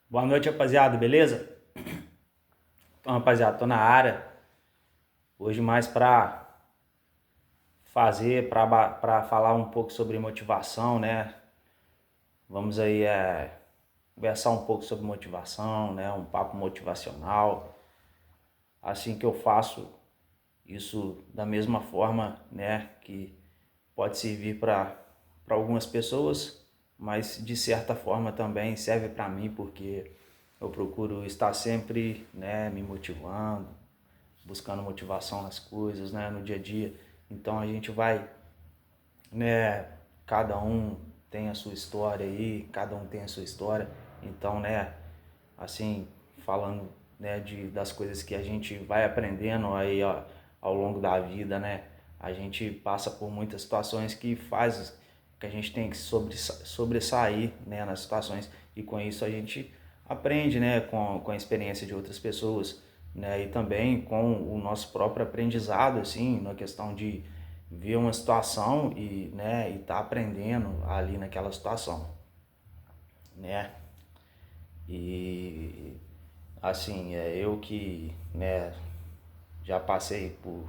Boa noite, rapaziada, beleza? Então, rapaziada, tô na área. Hoje mais pra falar um pouco sobre motivação, né? Vamos aí conversar um pouco sobre motivação, né? Um papo motivacional. Assim que eu faço isso da mesma forma, né? Que pode servir para algumas pessoas, mas de certa forma também serve para mim, porque eu procuro estar sempre, né, me motivando, buscando motivação nas coisas, né, no dia a dia. Então a gente vai, né, cada um tem a sua história aí, cada um tem a sua história. Então, né, assim, falando, né, das coisas que a gente vai aprendendo aí ó, ao longo da vida, né, a gente passa por muitas situações que faz que a gente tem que sobressair, né, nas situações, e com isso a gente aprende, né, com a experiência de outras pessoas, né, e também com o nosso próprio aprendizado, assim, na questão de ver uma situação e, né, e tá aprendendo ali naquela situação, né, e assim, eu que, né, já passei por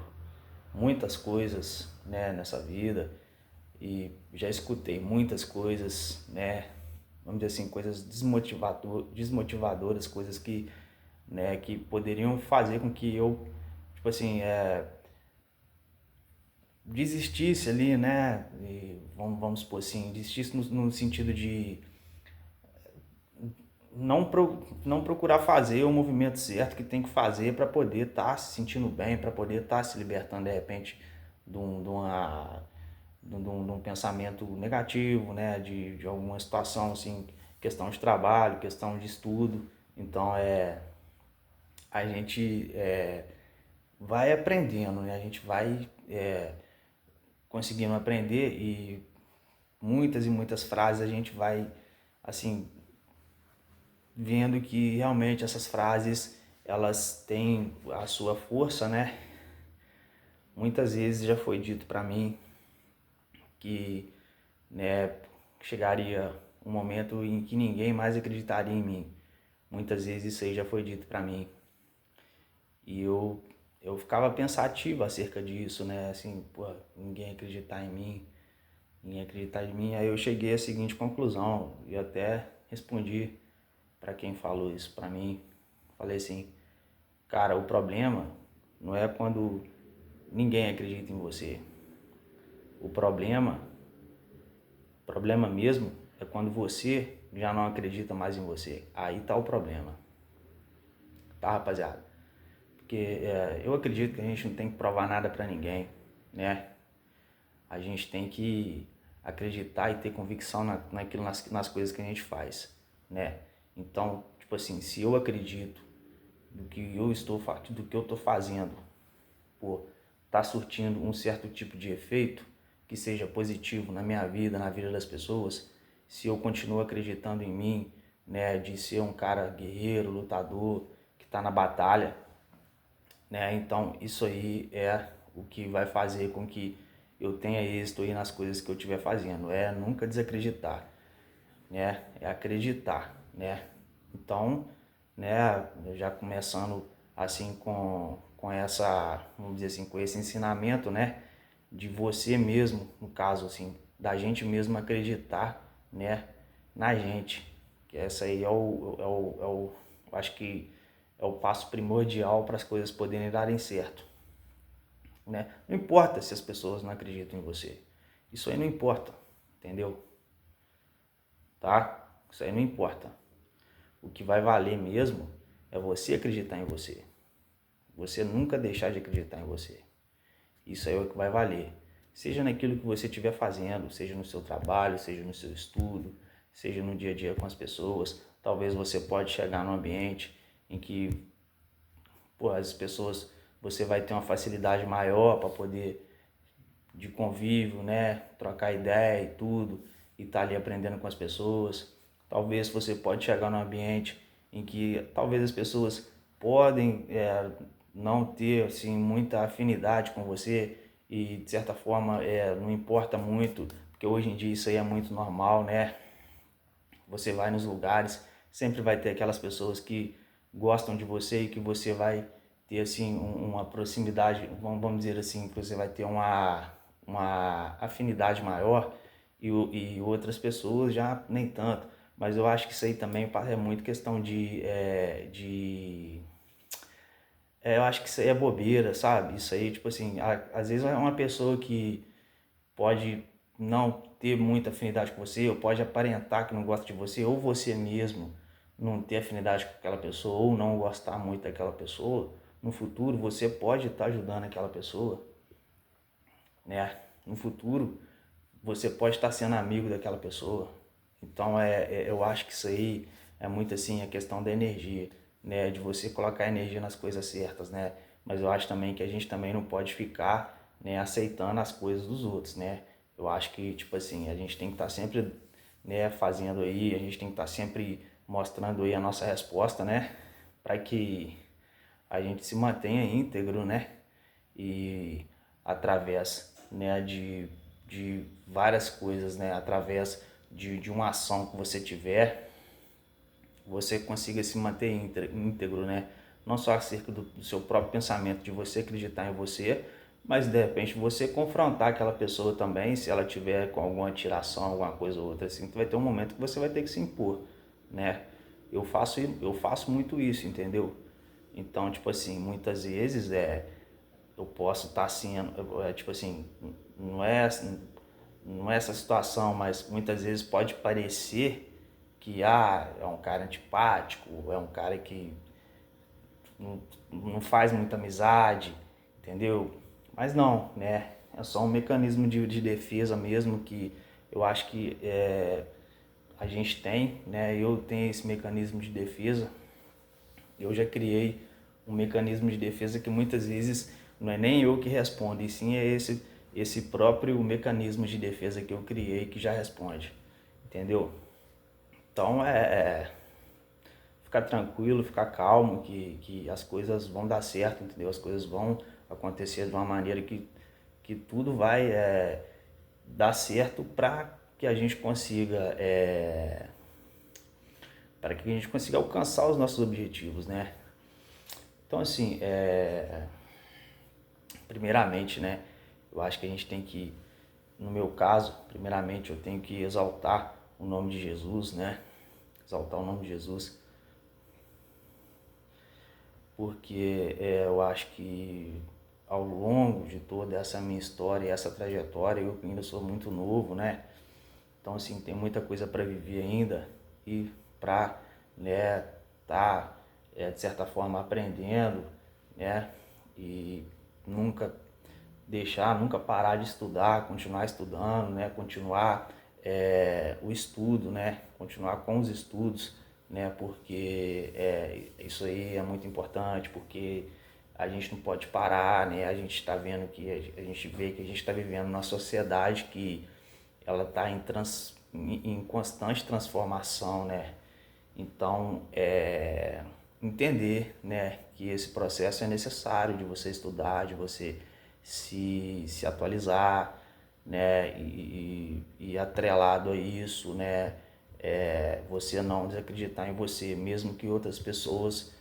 muitas coisas, né, nessa vida e já escutei muitas coisas, né, vamos dizer assim, coisas desmotivadoras, coisas que, né, que poderiam fazer com que eu, tipo assim, desistisse ali, né, e vamos supor assim, desistisse no sentido de não procurar fazer o movimento certo que tem que fazer para poder estar se sentindo bem, para poder estar se libertando de repente de um pensamento negativo, né? De alguma situação, assim, questão de trabalho, questão de estudo. Então, a gente vai aprendendo, né? A gente vai conseguindo aprender e muitas frases a gente vai, assim, vendo que realmente essas frases elas têm a sua força, né? Muitas vezes já foi dito para mim que, né, chegaria um momento em que ninguém mais acreditaria em mim. Muitas vezes isso aí já foi dito para mim e eu ficava pensativo acerca disso, né? Assim, pô, ninguém acreditar em mim, ninguém acreditar em mim. Aí eu cheguei à seguinte conclusão e até respondi para quem falou isso para mim. Falei assim: cara, o problema não é quando ninguém acredita em você. O problema mesmo é quando você já não acredita mais em você. Aí tá o problema. Tá, rapaziada? Porque eu acredito que a gente não tem que provar nada pra ninguém, né? A gente tem que acreditar e ter convicção naquilo, nas coisas que a gente faz, né? Então, tipo assim, se eu acredito do que eu estou fazendo, pô, tá surtindo um certo tipo de efeito que seja positivo na minha vida, na vida das pessoas, se eu continuo acreditando em mim, né, de ser um cara guerreiro, lutador, que está na batalha, né, então isso aí é o que vai fazer com que eu tenha êxito aí nas coisas que eu estiver fazendo, é nunca desacreditar, né, é acreditar, né, então, né, já começando assim com essa, vamos dizer assim, com esse ensinamento, né, de você mesmo, no caso assim, da gente mesmo acreditar, né, na gente, que essa aí acho que é o passo primordial para as coisas poderem darem certo, né? Não importa se as pessoas não acreditam em você, isso aí não importa, entendeu? Tá? Isso aí não importa. O que vai valer mesmo é você acreditar em você. Você nunca deixar de acreditar em você. Isso aí é o que vai valer. Seja naquilo que você estiver fazendo, seja no seu trabalho, seja no seu estudo, seja no dia a dia com as pessoas. Talvez você pode chegar num ambiente em que, pô, as pessoas, você vai ter uma facilidade maior para poder de convívio, né, trocar ideia e tudo, e estar ali aprendendo com as pessoas. Talvez você pode chegar num ambiente em que talvez as pessoas podem não ter assim muita afinidade com você e de certa forma não importa muito, porque hoje em dia isso aí é muito normal, né? Você vai nos lugares sempre vai ter aquelas pessoas que gostam de você e que você vai ter assim uma proximidade, vamos dizer assim, que você vai ter uma afinidade maior e outras pessoas já nem tanto. Mas eu acho que isso aí também é muito questão eu acho que isso aí é bobeira, sabe? Isso aí, tipo assim, às vezes é uma pessoa que pode não ter muita afinidade com você, ou pode aparentar que não gosta de você, ou você mesmo não ter afinidade com aquela pessoa, ou não gostar muito daquela pessoa. No futuro, você pode estar ajudando aquela pessoa, né? No futuro, você pode estar sendo amigo daquela pessoa. Então, eu acho que isso aí é muito assim a questão da energia, né? De você colocar energia nas coisas certas, né? Mas eu acho também que a gente também não pode ficar, né, aceitando as coisas dos outros, né? Eu acho que, tipo assim, a gente tem que estar sempre, né, fazendo aí, a gente tem que estar sempre mostrando aí a nossa resposta, né? Para que a gente se mantenha íntegro, né? E através, né, de várias coisas, né? Através de uma ação que você tiver, você consiga se manter íntegro, né? Não só acerca do seu próprio pensamento, de você acreditar em você, mas de repente você confrontar aquela pessoa também, se ela tiver com alguma tiração, alguma coisa ou outra assim, que vai ter um momento que você vai ter que se impor, né? Eu faço muito isso, entendeu? Então, tipo assim, muitas vezes eu posso estar sendo, tipo assim, não é, não é essa situação, mas muitas vezes pode parecer que é um cara antipático, é um cara que não, não faz muita amizade, entendeu? Mas não, né? É só um mecanismo de defesa mesmo que eu acho que a gente tem, né? Eu tenho esse mecanismo de defesa. Eu já criei um mecanismo de defesa que muitas vezes não é nem eu que respondo, e sim é esse próprio mecanismo de defesa que eu criei que já responde, entendeu? Então ficar tranquilo, ficar calmo, que as coisas vão dar certo, entendeu? As coisas vão acontecer de uma maneira que tudo vai dar certo para que a gente consiga para que a gente consiga alcançar os nossos objetivos, né? Então assim, primeiramente, né, eu acho que a gente tem que, no meu caso, primeiramente eu tenho que exaltar o nome de Jesus, né? Exaltar o nome de Jesus, porque eu acho que ao longo de toda essa minha história, essa trajetória, eu ainda sou muito novo, né? Então assim, tem muita coisa para viver ainda e para, né, tá de certa forma aprendendo, né? E nunca nunca parar de estudar, continuar estudando, né? Continuar o estudo, né? Continuar com os estudos, né? Porque isso aí é muito importante, porque a gente não pode parar, né? A gente está vendo que a gente vê que a gente está vivendo numa sociedade que ela está em constante transformação, né? Então, entender, né, que esse processo é necessário de você estudar, de você se atualizar, né, e atrelado a isso, né, você não desacreditar em você, mesmo que outras pessoas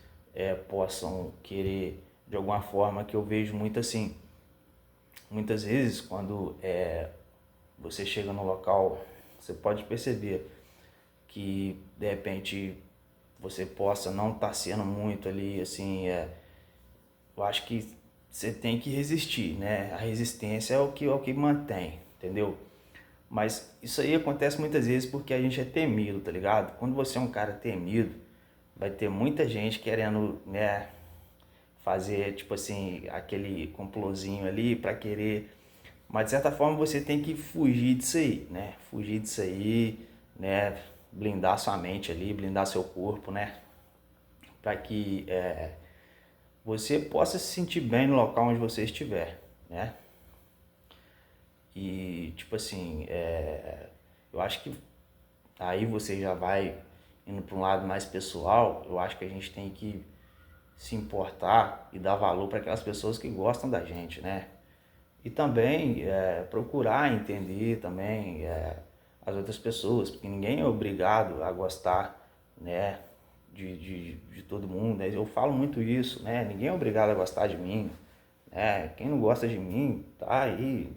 possam querer de alguma forma, que eu vejo muito assim, muitas vezes quando você chega no local, você pode perceber que de repente você possa não estar sendo muito ali, assim, eu acho que você tem que resistir, né? A resistência é o que mantém, entendeu? Mas isso aí acontece muitas vezes porque a gente é temido, tá ligado? Quando você é um cara temido, vai ter muita gente querendo, né, fazer, tipo assim, aquele complozinho ali para querer. Mas de certa forma você tem que fugir disso aí, né? Fugir disso aí, né? Blindar sua mente ali, blindar seu corpo, né? Para que você possa se sentir bem no local onde você estiver, né? E tipo assim, eu acho que aí você já vai indo para um lado mais pessoal. Eu acho que a gente tem que se importar e dar valor para aquelas pessoas que gostam da gente, né? E também procurar entender também as outras pessoas, porque ninguém é obrigado a gostar né? De todo mundo, né? Eu falo muito isso, né? Ninguém é obrigado a gostar de mim, né? Quem não gosta de mim tá aí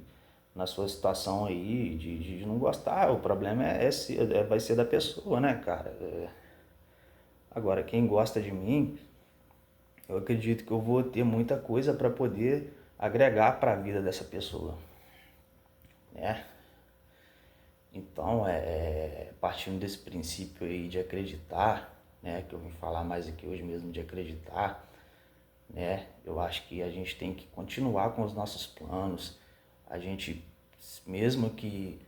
na sua situação aí de não gostar. O problema vai ser da pessoa, né, cara? Agora, quem gosta de mim, eu acredito que eu vou ter muita coisa para poder agregar para a vida dessa pessoa, né? Então, partindo desse princípio aí de acreditar, né, que eu vim falar mais aqui hoje mesmo de acreditar, né, eu acho que a gente tem que continuar com os nossos planos. A gente, mesmo que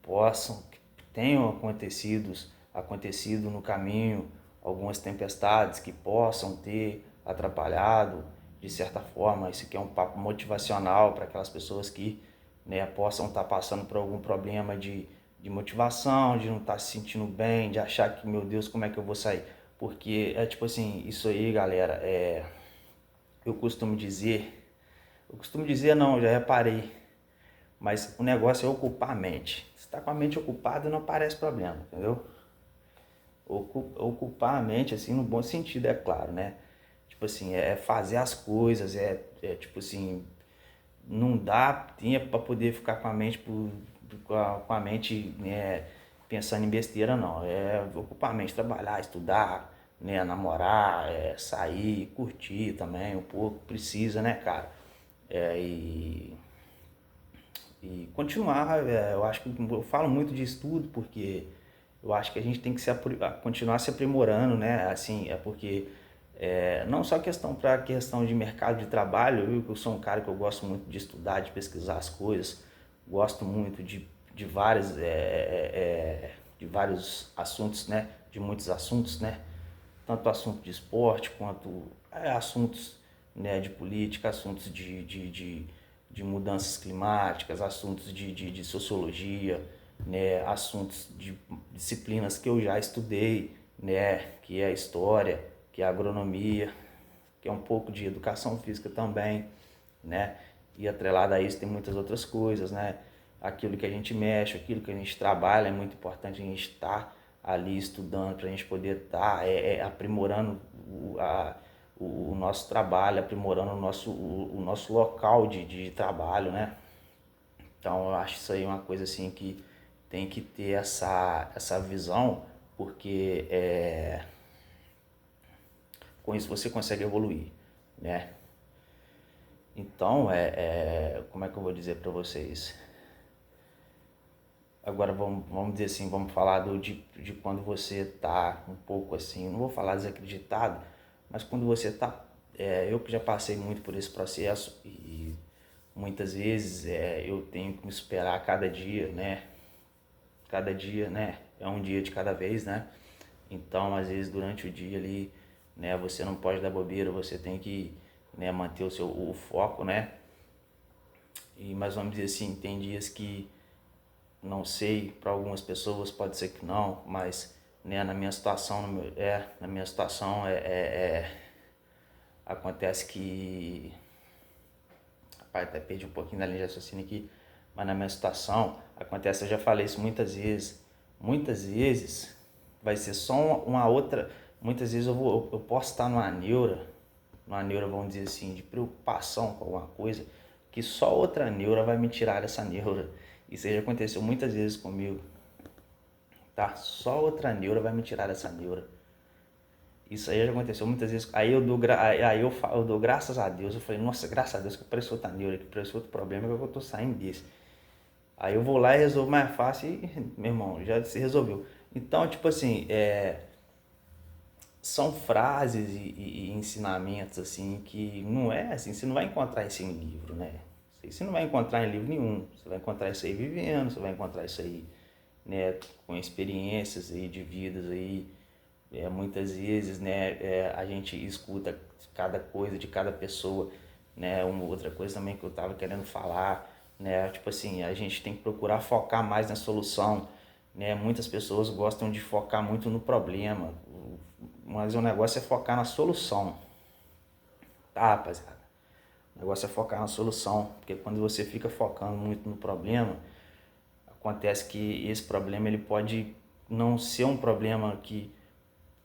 que tenham acontecido no caminho algumas tempestades que possam ter atrapalhado de certa forma. Isso aqui é um papo motivacional para aquelas pessoas que, né, possam estar passando por algum problema de motivação, de não estar se sentindo bem, de achar que, meu Deus, como é que eu vou sair? Porque é tipo assim, isso aí, galera, eu costumo dizer não, já reparei, mas o negócio é ocupar a mente. Se está com a mente ocupada, não aparece problema, entendeu? Ocupar a mente, assim, no bom sentido, é claro, né? Tipo assim, é fazer as coisas, tipo assim, não dá tempo para poder ficar com a mente, com a mente, né, pensando em besteira, não. É ocupar a mente, trabalhar, estudar, né, namorar, sair, curtir também um pouco, precisa, né, cara? É, e e continuar, eu acho que eu falo muito de estudo porque eu acho que a gente tem que continuar se aprimorando, né? Assim, é porque não só questão de mercado de trabalho, eu sou um cara que eu gosto muito de estudar, de pesquisar as coisas, gosto muito de vários assuntos, né? De muitos assuntos, né? Tanto assunto de esporte quanto assuntos, né, de política, assuntos de mudanças climáticas, assuntos de sociologia, né, assuntos de disciplinas que eu já estudei, né, que é a história, que é a agronomia, que é um pouco de educação física também, né, e atrelado a isso tem muitas outras coisas, né, aquilo que a gente mexe, aquilo que a gente trabalha, é muito importante a gente estar ali estudando para a gente poder estar aprimorando o nosso trabalho, aprimorando o nosso local de trabalho, né? Então eu acho isso aí uma coisa assim que tem que ter essa visão, porque com isso você consegue evoluir, né? Então, como é que eu vou dizer para vocês? Agora vamos dizer assim, vamos falar de quando você tá um pouco assim, não vou falar desacreditado, mas quando você tá, eu que já passei muito por esse processo e muitas vezes eu tenho que me superar a cada dia, né? Cada dia, né? É um dia de cada vez, né? Então, às vezes durante o dia ali, né, você não pode dar bobeira, você tem que, né, manter o foco, né? Mas vamos dizer assim, tem dias que não sei, para algumas pessoas pode ser que não, mas, né, na minha situação acontece que, rapaz, até perdi um pouquinho da linha de raciocínio aqui, mas na minha situação acontece, eu já falei isso muitas vezes vai ser só uma outra, muitas vezes eu posso estar numa neura, vamos dizer assim, de preocupação com alguma coisa, que só outra neura vai me tirar dessa neura. Isso aí já aconteceu muitas vezes comigo, tá? Só outra neura vai me tirar dessa neura. Isso aí já aconteceu muitas vezes. Eu dou graças a Deus. Eu falei, nossa, graças a Deus que apareceu outra neura, que apareceu outro problema, que eu tô saindo desse. Aí eu vou lá e resolvo mais fácil e, meu irmão, já se resolveu. Então, tipo assim, são frases e ensinamentos assim que não é assim, você não vai encontrar isso em livro, né? Você não vai encontrar em livro nenhum. Você vai encontrar isso aí vivendo, você vai encontrar isso aí, né, com experiências aí de vidas aí. Muitas vezes, né, a gente escuta cada coisa de cada pessoa, né? Uma outra coisa também que eu tava querendo falar, né? Tipo assim, a gente tem que procurar focar mais na solução, né? Muitas pessoas gostam de focar muito no problema, mas o negócio é focar na solução, tá, rapaziada? O negócio é focar na solução, porque quando você fica focando muito no problema, acontece que esse problema ele pode não ser um problema que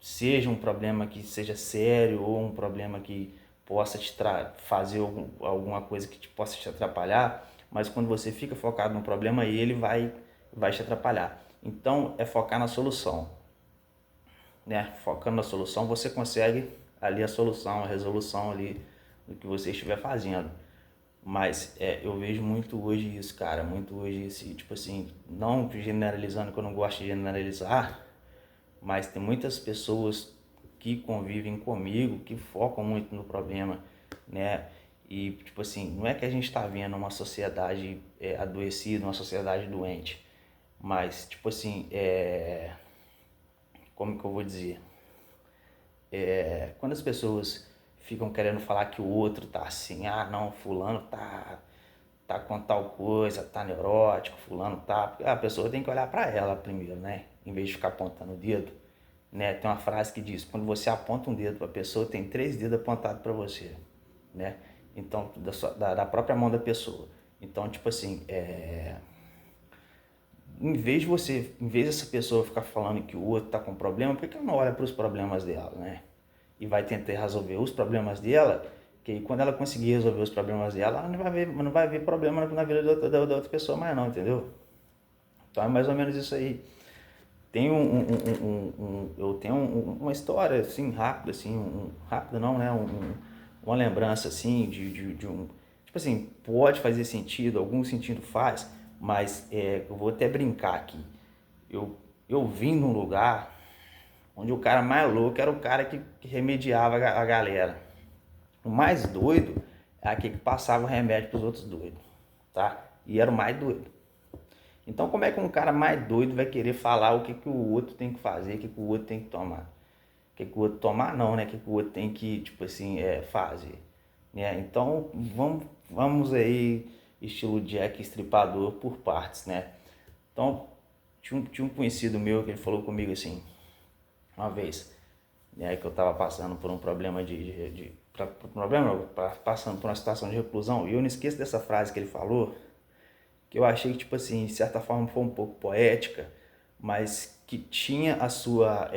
seja um problema que seja sério ou um problema que possa te fazer alguma coisa que te possa te atrapalhar, mas quando você fica focado no problema, ele vai te atrapalhar. Então, é focar na solução, né? Focando na solução, você consegue ali a solução, a resolução ali do que você estiver fazendo. Mas eu vejo muito hoje isso, cara, muito hoje esse, tipo assim, não generalizando, que eu não gosto de generalizar, mas tem muitas pessoas que convivem comigo, que focam muito no problema, né? E, tipo assim, não é que a gente está vendo uma sociedade adoecida, uma sociedade doente, mas, tipo assim, como que eu vou dizer? Quando as pessoas ficam querendo falar que o outro tá assim, ah, não, fulano tá com tal coisa, tá neurótico, fulano tá... Porque a pessoa tem que olhar para ela primeiro, né? Em vez de ficar apontando o dedo, né? Tem uma frase que diz, quando você aponta um dedo para a pessoa, tem 3 dedos apontados para você, né? Então, da própria mão da pessoa. Então, tipo assim, em vez dessa pessoa ficar falando que o outro tá com problema, por que ela não olha para os problemas dela, né? E vai tentar resolver os problemas dela, que quando ela conseguir resolver os problemas dela, ela não vai ver problema na vida da outra pessoa mais não, entendeu? Então é mais ou menos isso aí. Tem eu tenho uma história assim, rápida, assim, rápida não, né? Uma lembrança assim de um. Tipo assim, pode fazer sentido, algum sentido faz, mas eu vou até brincar aqui. Eu vim num lugar onde o cara mais louco era o cara que remediava a galera. O mais doido é aquele que passava o remédio para os outros doidos, tá? E era o mais doido. Então, como é que um cara mais doido vai querer falar o que o outro tem que fazer, o que o outro tem que tomar? O que o outro tomar não, né? O que o outro tem que, tipo assim, fazer. Né? Então, vamos aí, estilo Jack Estripador por partes, né? Então, tinha um conhecido meu que ele falou comigo assim, uma vez, né, que eu estava passando por um problema passando por uma situação de reclusão, e eu não esqueço dessa frase que ele falou, que eu achei que, tipo assim, de certa forma foi um pouco poética, mas que tinha a sua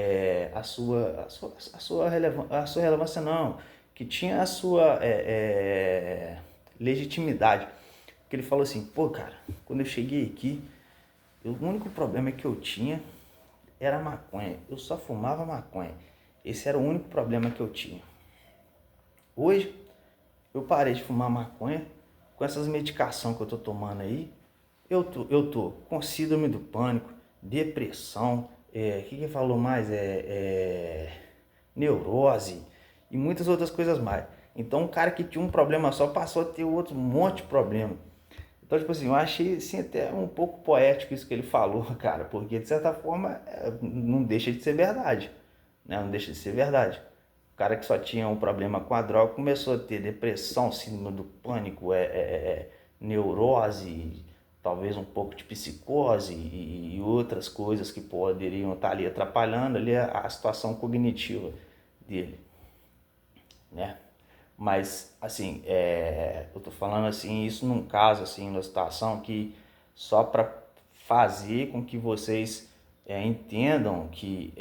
relevância não, que tinha a sua legitimidade. Porque ele falou assim, pô, cara, quando eu cheguei aqui, o único problema que eu tinha era maconha. Eu só fumava maconha. Esse era o único problema que eu tinha. Hoje, eu parei de fumar maconha. Com essas medicações que eu tô tomando aí, eu tô com síndrome do pânico, depressão, que falou mais? Neurose e muitas outras coisas mais. Então, um cara que tinha um problema só passou a ter outro monte de problema. Então, tipo assim, eu achei assim, até um pouco poético isso que ele falou, cara, porque de certa forma não deixa de ser verdade, né? Não deixa de ser verdade. O cara que só tinha um problema com a droga começou a ter depressão, síndrome do pânico, neurose, talvez um pouco de psicose e outras coisas que poderiam estar ali atrapalhando ali a situação cognitiva dele, né? Mas, assim, eu tô falando assim, isso num caso, assim, numa situação que só para fazer com que vocês entendam que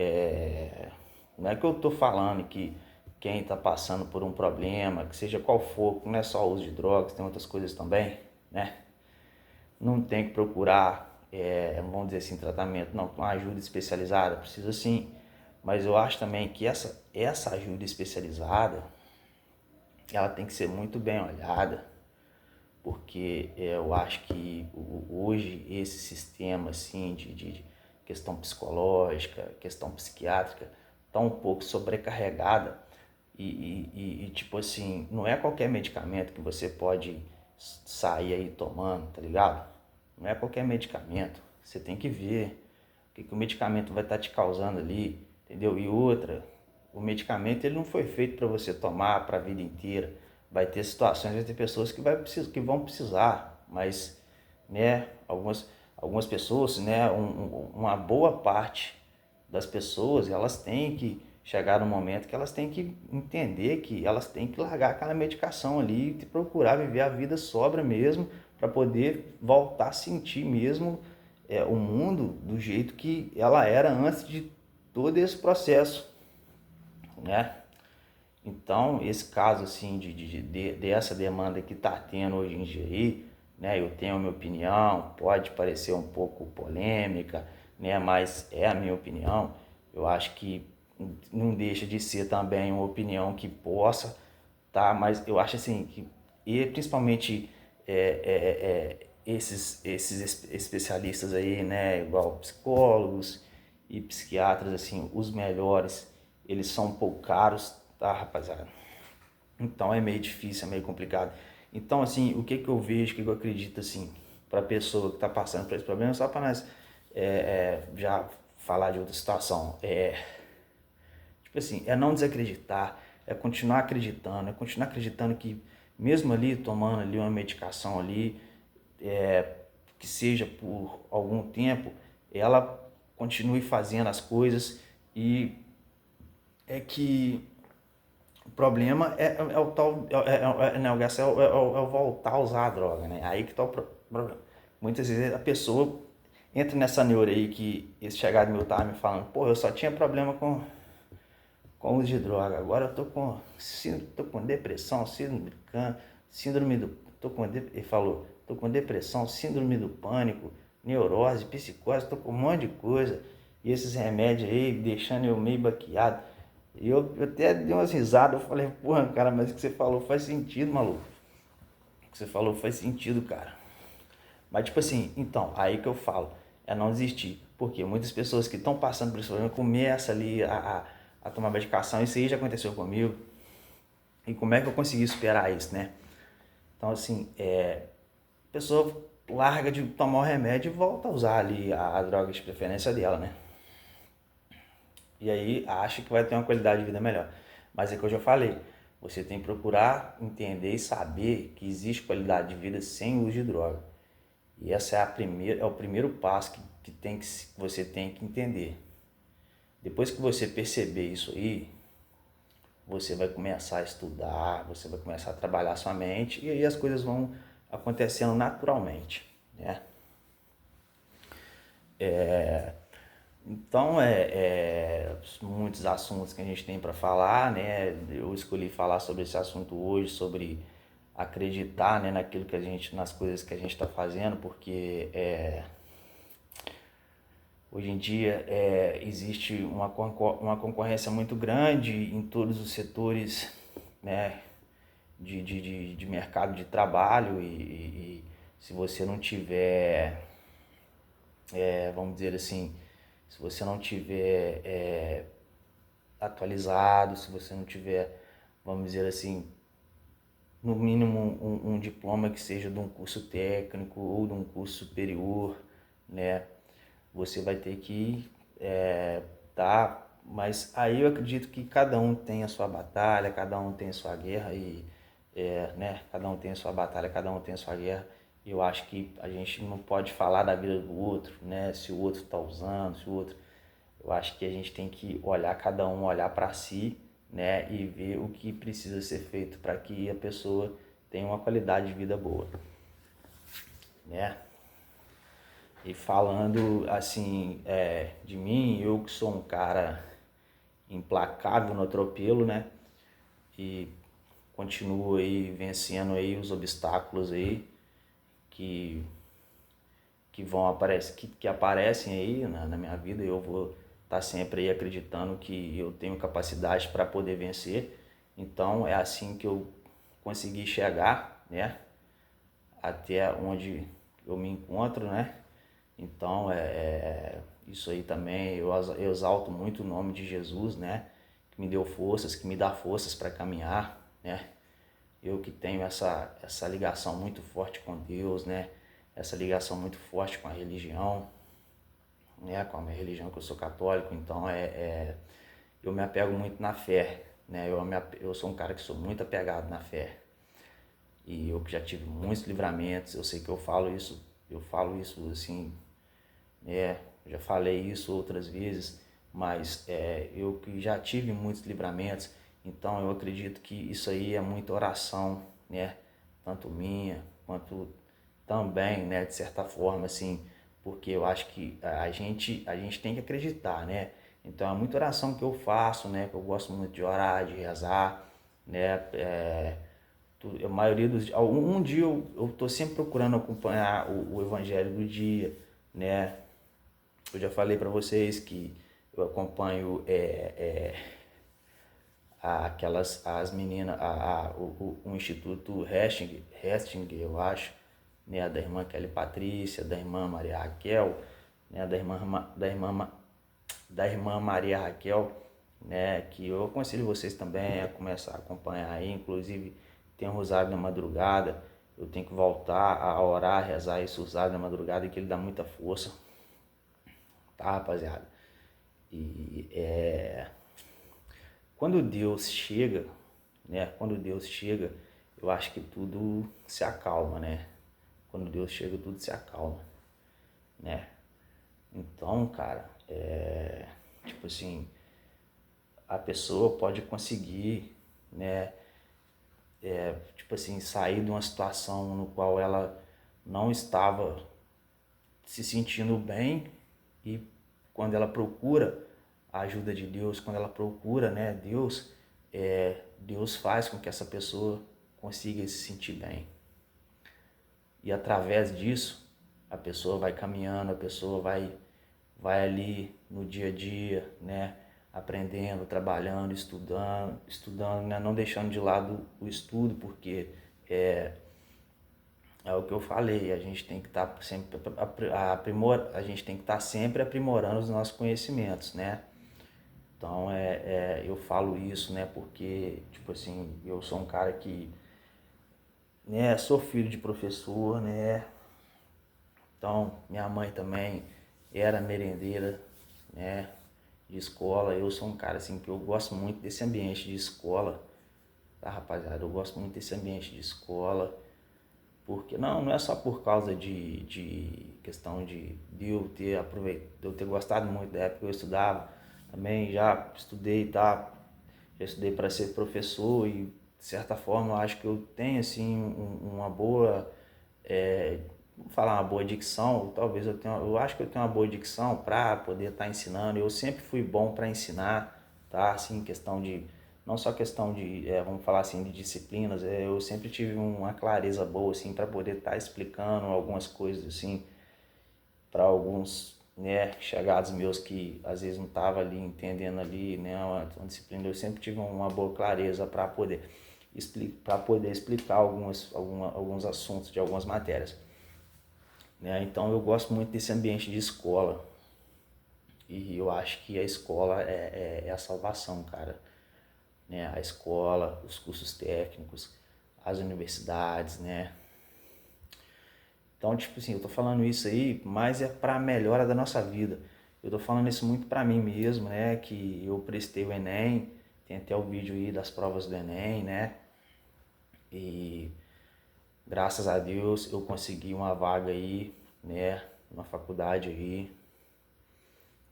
não é que eu tô falando que quem está passando por um problema, que seja qual for, não é só o uso de drogas, tem outras coisas também, né? Não tem que procurar, vamos dizer assim, tratamento, não, uma ajuda especializada, precisa sim, mas eu acho também que essa ajuda especializada, ela tem que ser muito bem olhada, porque eu acho que hoje esse sistema assim de questão psicológica, questão psiquiátrica, está um pouco sobrecarregada e tipo assim, não é qualquer medicamento que você pode sair aí tomando, tá ligado? Não é qualquer medicamento, você tem que ver o que o medicamento vai estar te causando ali, entendeu? E outra, o medicamento ele não foi feito para você tomar para a vida inteira. Vai ter situações, vai ter pessoas que vão precisar, mas né, algumas pessoas, né, uma boa parte das pessoas, elas têm que chegar no momento que elas têm que entender que elas têm que largar aquela medicação ali e procurar viver a vida sóbria mesmo, para poder voltar a sentir mesmo o mundo do jeito que ela era antes de todo esse processo, né? Então, esse caso, assim, dessa demanda que está tendo hoje em dia aí, né? Eu tenho a minha opinião, pode parecer um pouco polêmica, né? Mas é a minha opinião. Eu acho que não deixa de ser também uma opinião que possa, tá? Mas eu acho assim que, e principalmente esses especialistas aí, né? Igual psicólogos e psiquiatras, assim, os melhores, eles são um pouco caros, tá, rapaziada? Então é meio difícil, é meio complicado. Então, assim, o que que eu vejo, o que que eu acredito, assim, para a pessoa que está passando por esse problema, só para nós já falar de outra situação, tipo assim, é não desacreditar, é continuar acreditando que mesmo ali tomando ali uma medicação ali, que seja por algum tempo, ela continue fazendo as coisas e é que o problema é o tal, né, o gasto é o voltar a usar a droga, né? Aí que tá o problema. Muitas vezes a pessoa entra nessa neura aí que esse chegado meu tava me falando, pô, eu só tinha problema com uso de droga, agora eu tô com depressão, síndrome do, ele falou, tô com depressão, síndrome do pânico, neurose, psicose, tô com um monte de coisa, e esses remédios aí deixando eu meio baqueado. E eu até dei umas risadas, eu falei, porra, cara, mas o que você falou faz sentido, maluco. O que você falou faz sentido, cara. Mas tipo assim, então, aí que eu falo, é não desistir. Porque muitas pessoas que estão passando por esse problema começam ali a tomar medicação, isso aí já aconteceu comigo. E como é que eu consegui superar isso, né? Então assim, a pessoa larga de tomar o remédio e volta a usar ali a droga de preferência dela, né? E aí acha que vai ter uma qualidade de vida melhor. Mas é que eu já falei, você tem que procurar entender e saber que existe qualidade de vida sem uso de droga. E essa é o primeiro passo que você tem que entender. Depois que você perceber isso aí, você vai começar a estudar, você vai começar a trabalhar sua mente e aí as coisas vão acontecendo naturalmente, né? Então, muitos assuntos que a gente tem para falar, né? Eu escolhi falar sobre esse assunto hoje, sobre acreditar, né, naquilo que a gente, nas coisas que a gente está fazendo, porque hoje em dia existe uma concorrência muito grande em todos os setores, né, de mercado de trabalho e se você não tiver, vamos dizer assim, se você não tiver atualizado, se você não tiver, vamos dizer assim, no mínimo um diploma que seja de um curso técnico ou de um curso superior, né? Você vai ter que tá, mas aí eu acredito que cada um tem a sua batalha, cada um tem a sua guerra e né? Cada um tem a sua batalha, cada um tem a sua guerra. E eu acho que a gente não pode falar da vida do outro, né? Se o outro está usando, se o outro. Eu acho que a gente tem que olhar cada um, olhar para si, né? E ver o que precisa ser feito para que a pessoa tenha uma qualidade de vida boa, né? E falando assim de mim, eu que sou um cara implacável no atropelo, né? E continuo aí vencendo aí os obstáculos aí que, que vão aparecer, que aparecem aí na minha vida. Eu vou estar sempre aí acreditando que eu tenho capacidade para poder vencer. Então é assim que eu consegui chegar, né? Até onde eu me encontro, né? Então, isso aí também, eu exalto muito o nome de Jesus, né? Que me deu forças, que me dá forças para caminhar, né? Eu que tenho essa ligação muito forte com Deus, né? Essa ligação muito forte com a religião, né? Com a minha religião, que eu sou católico, então eu me apego muito na fé, né? Eu sou um cara que sou muito apegado na fé. E eu que já tive muitos livramentos, eu sei que eu falo isso assim, já falei isso outras vezes, mas eu que já tive muitos livramentos, então eu acredito que isso aí é muita oração, né? Tanto minha quanto também, de certa forma, assim, porque eu acho que a gente tem que acreditar, né? Então é muita oração que eu faço, né? Que eu gosto muito de orar, de rezar, né? A maioria dos dias, um dia eu tô sempre procurando acompanhar o evangelho do dia, né? Eu já falei para vocês que eu acompanho as meninas, o Instituto Hesting, eu acho, né, da irmã Kelly Patrícia, da irmã Maria Raquel, né, da irmã Maria Raquel, né, que eu aconselho vocês também a começar a acompanhar aí, inclusive tem um rosário na madrugada, eu tenho que voltar a orar, a rezar esse rosário na madrugada, que ele dá muita força, tá, rapaziada? E quando Deus chega, né? Quando Deus chega, eu acho que tudo se acalma, né? Quando Deus chega, tudo se acalma, né? Então, cara, tipo assim, a pessoa pode conseguir, né? Tipo assim, sair de uma situação no qual ela não estava se sentindo bem e quando ela procura a ajuda de Deus, quando ela procura, né, Deus, Deus faz com que essa pessoa consiga se sentir bem. E através disso, a pessoa vai caminhando, a pessoa vai ali no dia a dia, né, aprendendo, trabalhando, estudando, né, não deixando de lado o estudo, porque é o que eu falei, a gente tem que estar sempre a gente tem que estar sempre aprimorando os nossos conhecimentos, né? Então eu falo isso, né? Porque tipo assim, eu sou um cara que, né? Sou filho de professor, né? Então minha mãe também era merendeira, né? De escola. Eu sou um cara assim que eu gosto muito desse ambiente de escola, tá, rapaziada? Eu gosto muito desse ambiente de escola. Porque não é só por causa de questão de eu ter aproveitado, de eu ter gostado muito da época que eu estudava. Também já estudei, tá? Já estudei para ser professor e de certa forma eu acho que eu tenho assim uma boa, vou falar uma boa dicção, talvez eu acho que eu tenho uma boa dicção para poder estar ensinando. Eu sempre fui bom para ensinar, tá? Assim, questão de não só questão de, vamos falar assim, de disciplinas, eu sempre tive uma clareza boa assim para poder estar explicando algumas coisas assim para alguns, né, chegados meus que às vezes não estavam ali entendendo ali, né, uma disciplina. Eu sempre tive uma boa clareza para poder explicar alguns assuntos de algumas matérias, né? Então eu gosto muito desse ambiente de escola e eu acho que a escola é a salvação, cara, né? A escola, os cursos técnicos, as universidades, né? Então, tipo assim, eu tô falando isso aí, mas é pra melhora da nossa vida. Eu tô falando isso muito pra mim mesmo, né? Que eu prestei o Enem, tem até o vídeo aí das provas do Enem, né? E graças a Deus eu consegui uma vaga aí, né? Na faculdade aí.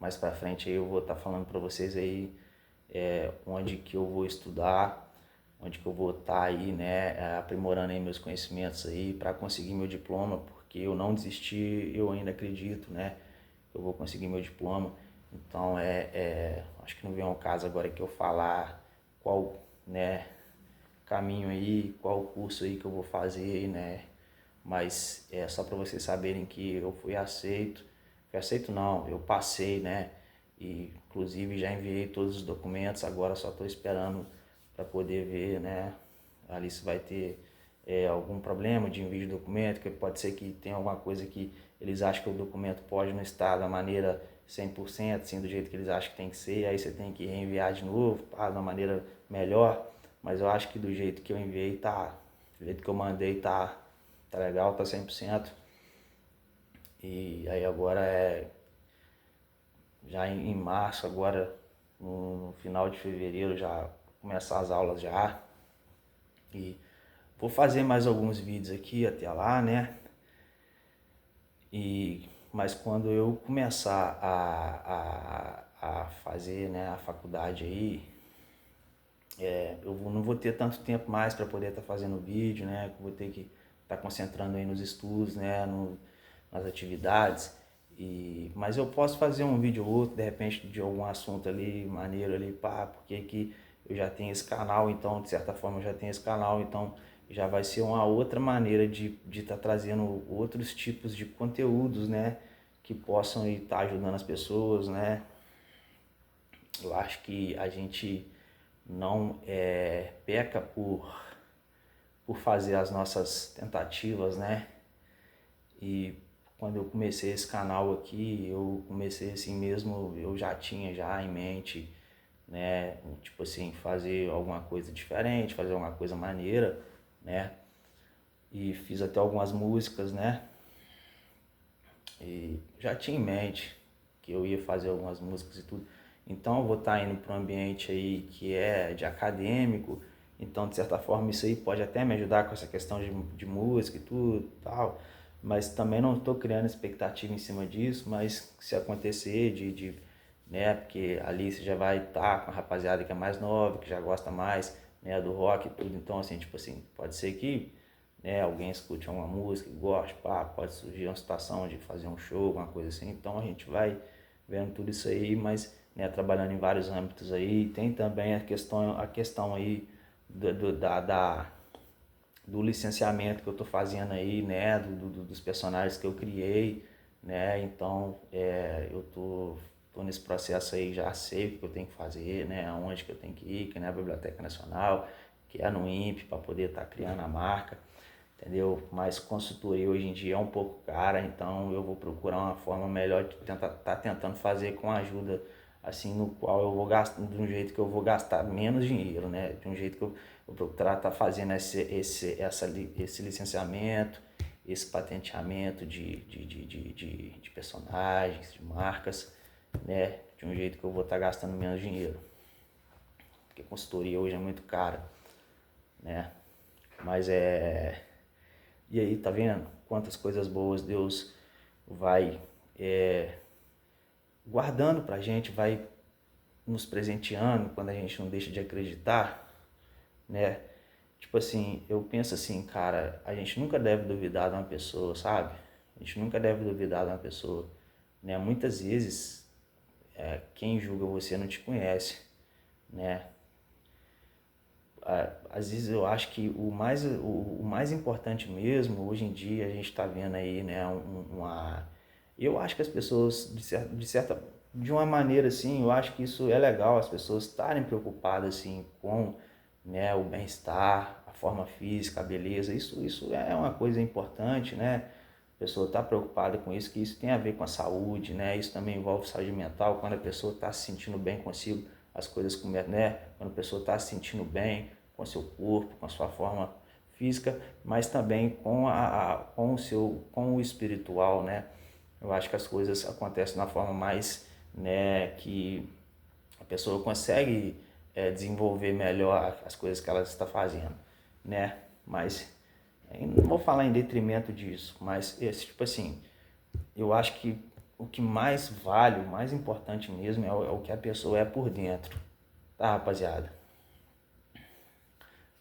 Mais pra frente aí eu vou estar falando pra vocês aí onde que eu vou estudar, onde que eu vou estar aí, né? Aprimorando aí meus conhecimentos aí pra conseguir meu diploma, porque eu não desisti, eu ainda acredito, né? Eu vou conseguir meu diploma. Então acho que não vem ao caso agora que eu falar qual, né, caminho aí, qual curso aí que eu vou fazer, né? Mas é só para vocês saberem que eu fui aceito. Fui aceito não, eu passei, né? E inclusive já enviei todos os documentos, agora só estou esperando para poder ver, né? Ali se vai ter algum problema de envio de documento, que pode ser que tenha alguma coisa que eles acham que o documento pode não estar da maneira 100%, assim, do jeito que eles acham que tem que ser, aí você tem que reenviar de novo, tá, da maneira melhor, mas eu acho que do jeito que eu enviei tá, do jeito que eu mandei tá legal, tá 100%. E aí agora já em março, agora no final de fevereiro já começar as aulas já. E vou fazer mais alguns vídeos aqui até lá, né? Mas quando eu começar a fazer, né, a faculdade aí, eu não vou ter tanto tempo mais para poder estar fazendo vídeo, né? Vou ter que estar concentrando aí nos estudos, né? Nas atividades. Mas eu posso fazer um vídeo ou outro, de repente, de algum assunto ali, maneiro ali, pá, porque que eu já tenho esse canal, então, de certa forma, eu já tenho esse canal, então já vai ser uma outra maneira de estar trazendo outros tipos de conteúdos, né, que possam estar ajudando as pessoas, né. Eu acho que a gente não peca por fazer as nossas tentativas, né, e quando eu comecei esse canal aqui, eu comecei assim mesmo, eu já tinha já em mente, né, tipo assim, fazer alguma coisa diferente, fazer alguma coisa maneira, né, e fiz até algumas músicas, né, e já tinha em mente que eu ia fazer algumas músicas e tudo. Então eu vou estar indo para um ambiente aí que é de acadêmico, então de certa forma isso aí pode até me ajudar com essa questão de música e tudo tal, mas também não estou criando expectativa em cima disso, mas se acontecer né, porque ali você já vai estar com a rapaziada que é mais nova, que já gosta mais, né, do rock e tudo, então assim, tipo assim, pode ser que, né, alguém escute uma música, goste, pá, pode surgir uma situação de fazer um show, alguma coisa assim, então a gente vai vendo tudo isso aí, mas, né, trabalhando em vários âmbitos aí, tem também a questão aí do licenciamento que eu estou fazendo aí, né, dos personagens que eu criei, né, então eu tô nesse processo aí, já sei o que eu tenho que fazer, né, aonde que eu tenho que ir, que é a Biblioteca Nacional, que é no INPE, para poder estar criando a marca, entendeu? Mas consultoria hoje em dia é um pouco cara, então eu vou procurar uma forma melhor de tá tentando fazer com a ajuda, assim, no qual eu vou gastar, de um jeito que eu vou gastar menos dinheiro, né? De um jeito que eu vou procurar estar fazendo esse licenciamento, esse patenteamento de personagens, de marcas, né? De um jeito que eu vou estar gastando menos dinheiro, porque consultoria hoje é muito cara, né? Mas e aí, tá vendo quantas coisas boas Deus vai guardando pra gente, vai nos presenteando quando a gente não deixa de acreditar, né? Tipo assim, eu penso assim, cara, a gente nunca deve duvidar de uma pessoa, sabe? A gente nunca deve duvidar de uma pessoa, né? Muitas vezes, quem julga você não te conhece, né? Às vezes eu acho que o mais importante mesmo, hoje em dia, a gente está vendo aí, né, eu acho que as pessoas, de uma maneira assim, eu acho que isso é legal, as pessoas estarem preocupadas assim com, né, o bem-estar, a forma física, a beleza, isso é uma coisa importante, né? A pessoa está preocupada com isso, que isso tem a ver com a saúde, né? Isso também envolve saúde mental, quando a pessoa está se sentindo bem consigo, as coisas começam, né? Quando a pessoa está se sentindo bem com o seu corpo, com a sua forma física, mas também com o espiritual, né? Eu acho que as coisas acontecem na forma mais, né, que a pessoa consegue desenvolver melhor as coisas que ela está fazendo, né? Mas não vou falar em detrimento disso, mas tipo assim, eu acho que o que mais vale, o mais importante mesmo é o que a pessoa é por dentro, tá, rapaziada?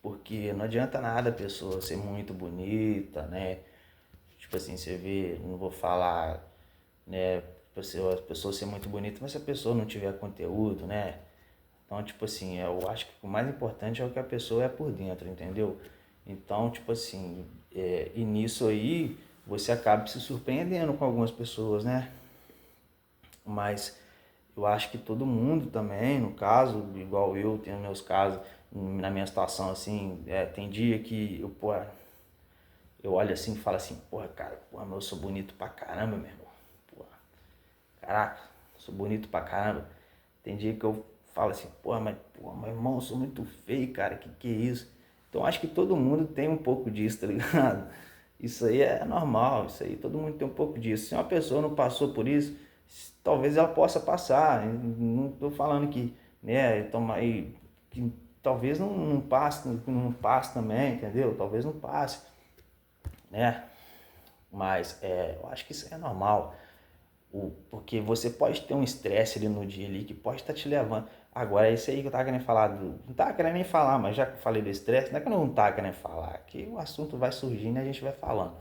Porque não adianta nada a pessoa ser muito bonita, né? Tipo assim, você vê, não vou falar, né, a pessoa ser muito bonita, mas se a pessoa não tiver conteúdo, né? Então, tipo assim, eu acho que o mais importante é o que a pessoa é por dentro, entendeu? Então, tipo assim, e nisso aí você acaba se surpreendendo com algumas pessoas, né? Mas eu acho que todo mundo também, no caso, igual eu, tenho meus casos, na minha situação, assim, tem dia que eu olho assim e falo assim, porra, cara, porra, mas eu sou bonito pra caramba, meu irmão. Porra, caraca, sou bonito pra caramba. Tem dia que eu falo assim, porra, meu irmão, eu sou muito feio, cara, que é isso? Então acho que todo mundo tem um pouco disso, tá ligado? Isso aí é normal, isso aí todo mundo tem um pouco disso. Se uma pessoa não passou por isso, talvez ela possa passar. Não tô falando que, né, que talvez não passe, não passe também, entendeu? Talvez não passe, né? Mas eu acho que isso é normal. Porque você pode ter um estresse ali no dia ali que pode estar te levando. Agora, isso aí que eu tava querendo falar, não tava querendo nem falar, mas já que eu falei do estresse, não é que eu não tava querendo falar, que o assunto vai surgindo e a gente vai falando.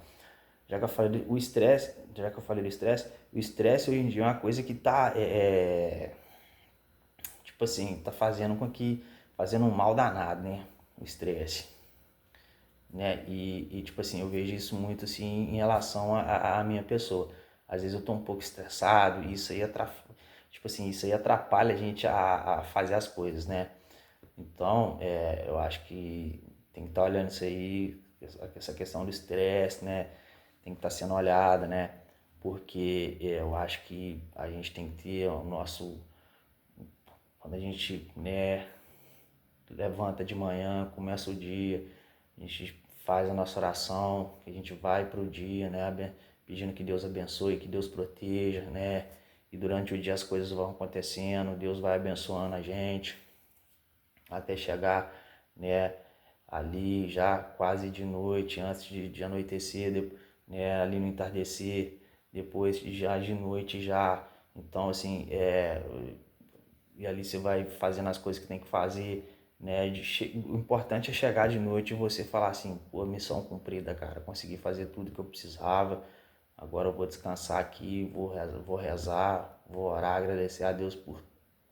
já que eu falei o estresse, o estresse hoje em dia é uma coisa que tá, tipo assim, tá fazendo um mal danado, né? O estresse, né? Tipo assim, eu vejo isso muito assim em relação à minha pessoa. Às vezes eu tô um pouco estressado e tipo assim, isso aí atrapalha a gente a fazer as coisas, né? Então, eu acho que tem que estar olhando isso aí, essa questão do estresse, né? Tem que estar sendo olhada, né? Porque eu acho que a gente tem que ter o nosso... Quando a gente, né, levanta de manhã, começa o dia, a gente faz a nossa oração, que a gente vai para o dia, né? Pedindo que Deus abençoe, que Deus proteja, né? E durante o dia as coisas vão acontecendo, Deus vai abençoando a gente até chegar, né, ali já quase de noite, antes de anoitecer, né, ali no entardecer, depois já de noite já. Então, assim, e ali você vai fazendo as coisas que tem que fazer, né? O importante é chegar de noite e você falar assim, pô, missão cumprida, cara, consegui fazer tudo que eu precisava, agora eu vou descansar aqui, vou rezar, vou orar, agradecer a Deus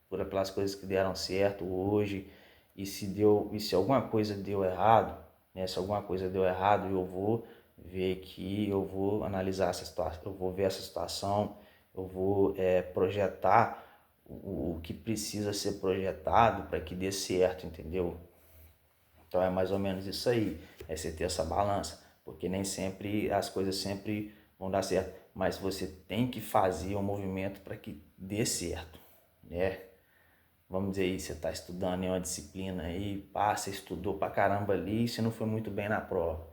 pelas coisas que deram certo hoje, e se alguma coisa deu errado, né? Se alguma coisa deu errado, eu vou ver aqui, eu vou analisar essa situação, eu vou ver essa situação, eu vou projetar o que precisa ser projetado para que dê certo, entendeu? Então é mais ou menos isso aí, é você ter essa balança, porque nem sempre as coisas sempre vão dar certo, mas você tem que fazer um movimento para que dê certo, né? Vamos dizer aí, você está estudando em uma disciplina aí, pá, você estudou pra caramba ali e você não foi muito bem na prova.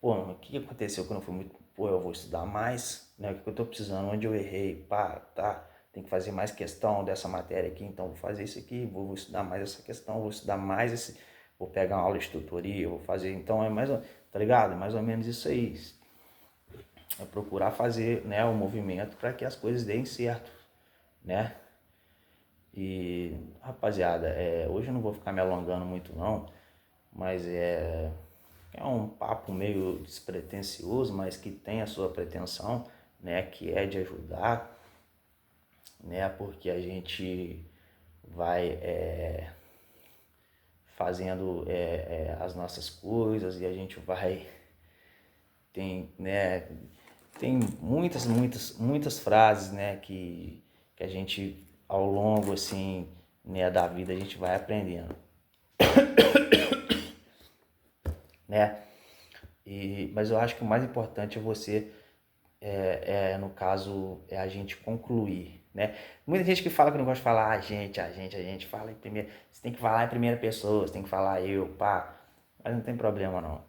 Pô, mas o que aconteceu que eu não fui muito... Pô, eu vou estudar mais, né? O que eu tô precisando, onde eu errei, pá, tá, tem que fazer mais questão dessa matéria aqui, então vou fazer isso aqui, vou estudar mais essa questão, vou estudar mais vou pegar uma aula de tutoria, vou fazer, então tá ligado? É mais ou menos isso aí. É procurar fazer, né, o movimento para que as coisas deem certo, né? E, rapaziada, hoje eu não vou ficar me alongando muito não, mas é um papo meio despretensioso, mas que tem a sua pretensão, né, que é de ajudar, né, porque a gente vai fazendo as nossas coisas e a gente vai, né, tem muitas frases, né, que a gente ao longo assim, né, da vida a gente vai aprendendo, né? Mas eu acho que o mais importante é você, no caso, é a gente concluir, né? Muita gente que fala que não gosta de falar a gente fala em primeira, você tem que falar em primeira pessoa, você tem que falar eu, pá, mas não tem problema não.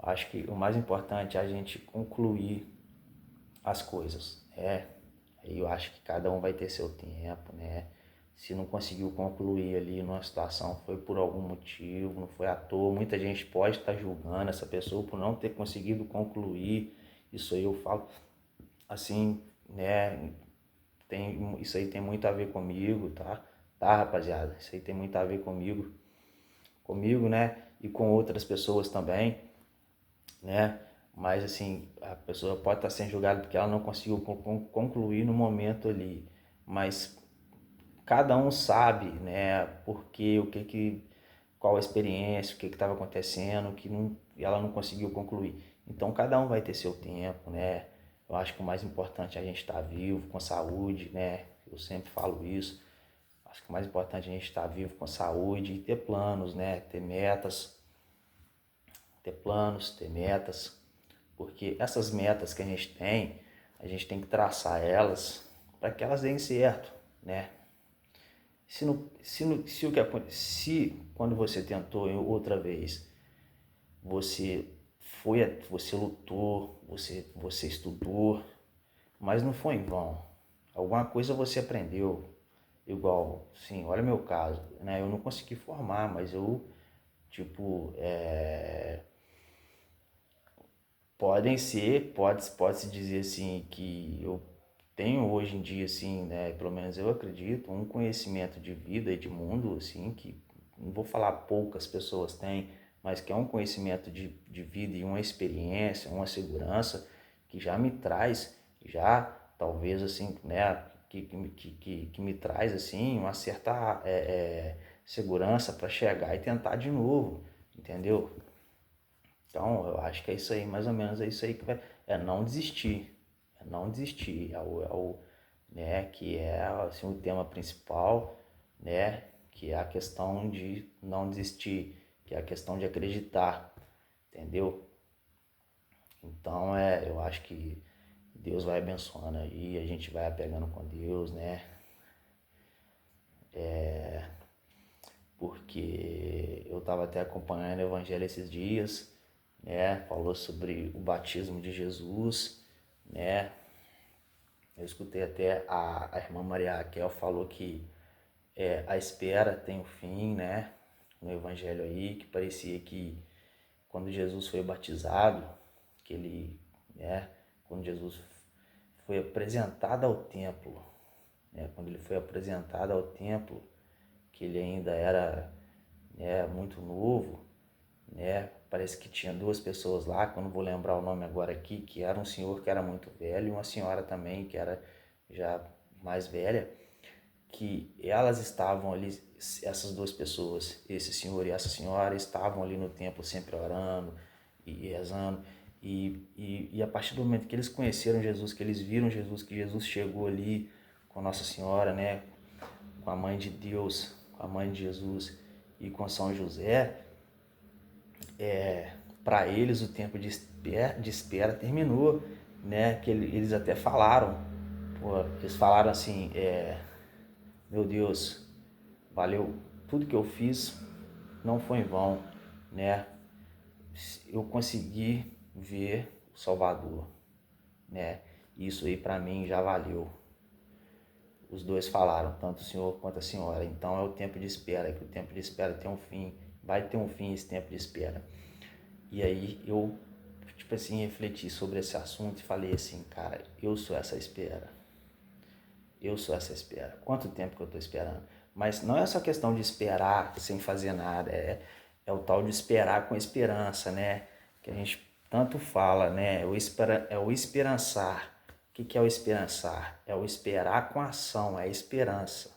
Eu acho que o mais importante é a gente concluir as coisas, né? Eu acho que cada um vai ter seu tempo, né? Se não conseguiu concluir ali numa situação, foi por algum motivo, não foi à toa. Muita gente pode estar julgando essa pessoa por não ter conseguido concluir. Isso aí eu falo assim, né? Isso aí tem muito a ver comigo, tá? Tá, rapaziada? Isso aí tem muito a ver comigo, né? E com outras pessoas também, né? Mas assim, a pessoa pode estar sendo julgada porque ela não conseguiu concluir no momento ali. Mas cada um sabe, né, porque qual a experiência, o que estava acontecendo, que não, ela não conseguiu concluir. Então cada um vai ter seu tempo, né? Eu acho que o mais importante é a gente estar vivo, com saúde, né? Eu sempre falo isso. Acho que o mais importante é a gente estar vivo com saúde e ter planos, né? Ter metas, porque essas metas que a gente tem que traçar elas para que elas deem certo, né? Se quando você tentou outra vez, você lutou, você estudou, mas não foi em vão. Alguma coisa você aprendeu. Igual, sim, olha meu caso, né? Eu não consegui formar, mas eu, tipo, pode-se dizer assim que eu tenho hoje em dia, assim, né, pelo menos eu acredito, um conhecimento de vida e de mundo, assim, que não vou falar poucas pessoas têm, mas que é um conhecimento de vida e uma experiência, uma segurança, que já me traz, já talvez assim, né, que me traz assim uma certa segurança para chegar e tentar de novo, entendeu? Então eu acho que é isso aí, mais ou menos é isso aí que vai, não desistir, não desistir, né, que é assim, o tema principal, né, que é a questão de não desistir, que é a questão de acreditar, entendeu? Então eu acho que Deus vai abençoando aí, a gente vai apegando com Deus, né? Porque eu estava até acompanhando o Evangelho esses dias, né? Falou sobre o batismo de Jesus, né? Eu escutei até a irmã Maria Raquel falou que a espera tem um fim, né? No Evangelho aí, que parecia que quando Jesus foi batizado, que ele, né? Quando Jesus foi apresentado ao templo, né? Quando ele foi apresentado ao templo, que ele ainda era, né, muito novo, né? Parece que tinha duas pessoas lá, que eu não vou lembrar o nome agora aqui, que era um senhor que era muito velho e uma senhora também que era já mais velha, que elas estavam ali, essas duas pessoas, esse senhor e essa senhora, estavam ali no templo sempre orando e rezando. E a partir do momento que eles conheceram Jesus, que eles viram Jesus, que Jesus chegou ali com Nossa Senhora, né, com a Mãe de Deus, com a Mãe de Jesus e com São José, para eles o tempo de espera terminou, né? Que eles até falaram, eles falaram assim, meu Deus, valeu, tudo que eu fiz não foi em vão, né? Eu consegui ver o Salvador, né? Isso aí para mim já valeu. Os dois falaram, tanto o senhor quanto a senhora. Então é o tempo de espera, que o tempo de espera tem um fim, vai ter um fim esse tempo de espera. E aí eu, tipo assim, refleti sobre esse assunto e falei assim, cara, eu sou essa espera. Eu sou essa espera. Quanto tempo que eu estou esperando? Mas não é só questão de esperar sem fazer nada, é o tal de esperar com esperança, né? Que a gente tanto fala, né? É o esperançar. O que é o esperançar? É o esperar com ação, é a esperança,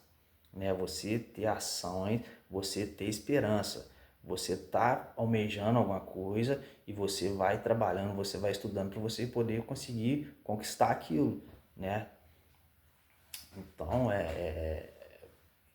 né? Você ter ação, você ter esperança. Você tá almejando alguma coisa e você vai trabalhando, você vai estudando para você poder conseguir conquistar aquilo, né? Então,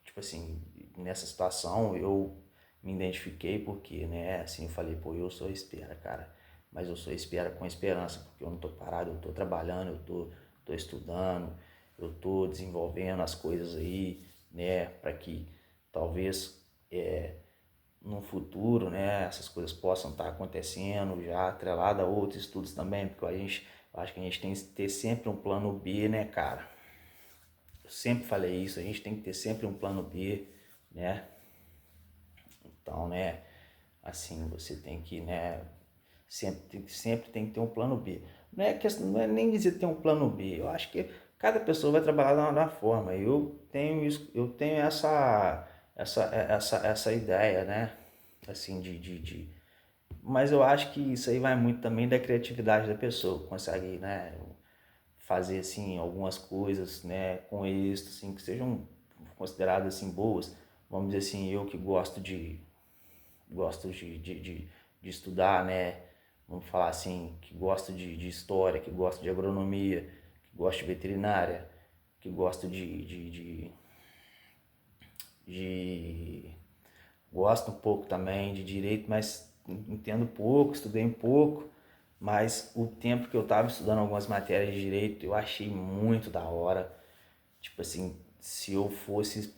tipo assim, nessa situação eu me identifiquei porque, né, assim, eu falei, pô, eu sou espera, cara, mas eu sou espera com esperança, porque eu não tô parado, eu tô trabalhando, tô estudando, eu tô desenvolvendo as coisas aí, né, para que talvez no futuro, né, essas coisas possam estar acontecendo já atrelado a outros estudos também, porque eu acho que a gente tem que ter sempre um plano B, né, cara? Eu sempre falei isso, a gente tem que ter sempre um plano B, né? Então, né, assim, você tem que, né, sempre tem que ter um plano B. Não é nem dizer ter um plano B, eu acho que cada pessoa vai trabalhar de uma forma. Eu tenho essa ideia, né? Assim, mas eu acho que isso aí vai muito também da criatividade da pessoa, consegue, né, fazer assim algumas coisas, né, com êxito, assim, que sejam consideradas assim boas. Vamos dizer assim, eu que gosto de estudar, né? Vamos falar assim, que gosto de história, que gosto de agronomia, que gosto de veterinária, que gosto de gosto um pouco também de direito, mas entendo pouco, estudei um pouco, mas o tempo que eu estava estudando algumas matérias de direito, eu achei muito da hora. Tipo assim, se eu fosse,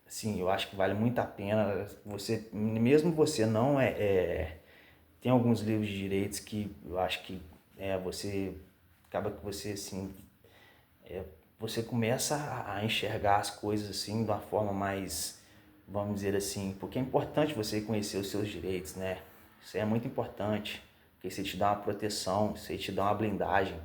assim, eu acho que vale muito a pena. Você, mesmo você não tem alguns livros de direitos que eu acho que você acaba que você assim, você começa a enxergar as coisas assim de uma forma mais, vamos dizer assim, porque é importante você conhecer os seus direitos, né? Isso é muito importante, porque isso te dá uma proteção, isso te dá uma blindagem.